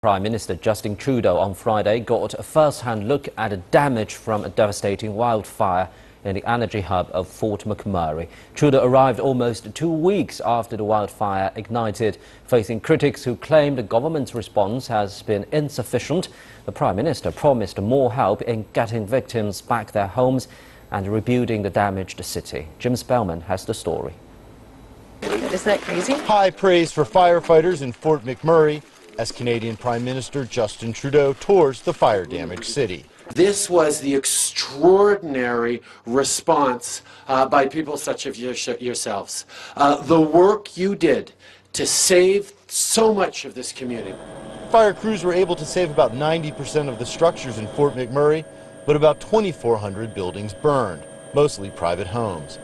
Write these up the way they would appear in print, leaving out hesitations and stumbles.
Prime Minister Justin Trudeau on Friday got a first-hand look at the damage from a devastating wildfire in the energy hub of Fort McMurray. Trudeau arrived almost 2 weeks after the wildfire ignited, facing critics who claim the government's response has been insufficient. The Prime Minister promised more help in getting victims back their homes and rebuilding the damaged city. Jim Spellman has the story. Isn't that crazy? High praise for firefighters in Fort McMurray as Canadian Prime Minister Justin Trudeau tours the fire-damaged city. This was the extraordinary response by people such as yourselves. The work you did to save so much of this community. Fire crews were able to save about 90% of the structures in Fort McMurray, but about 2,400 buildings burned, mostly private homes.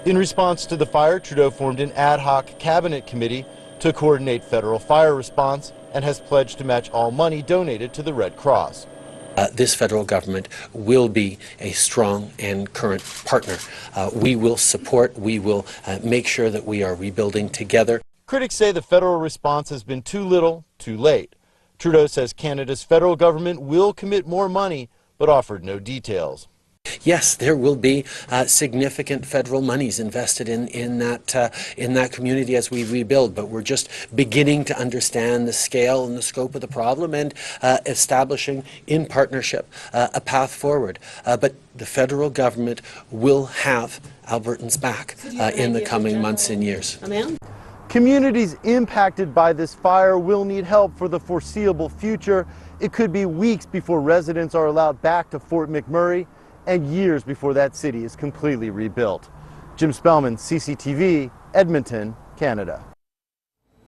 In response to the fire, Trudeau formed an ad hoc cabinet committee to coordinate federal fire response and has pledged to match all money donated to the Red Cross. This federal government will be a strong and current partner. We will support, we will make sure that we are rebuilding together. Critics say the federal response has been too little, too late. Trudeau says Canada's federal government will commit more money, but offered no details. Yes, there will be significant federal monies invested in that community as we rebuild, but we're just beginning to understand the scale and the scope of the problem and establishing in partnership a path forward. But the federal government will have Albertans back in the coming months and years. Communities impacted by this fire will need help for the foreseeable future. It could be weeks before residents are allowed back to Fort McMurray, and years before that city is completely rebuilt. Jim Spellman, CCTV, Edmonton, Canada.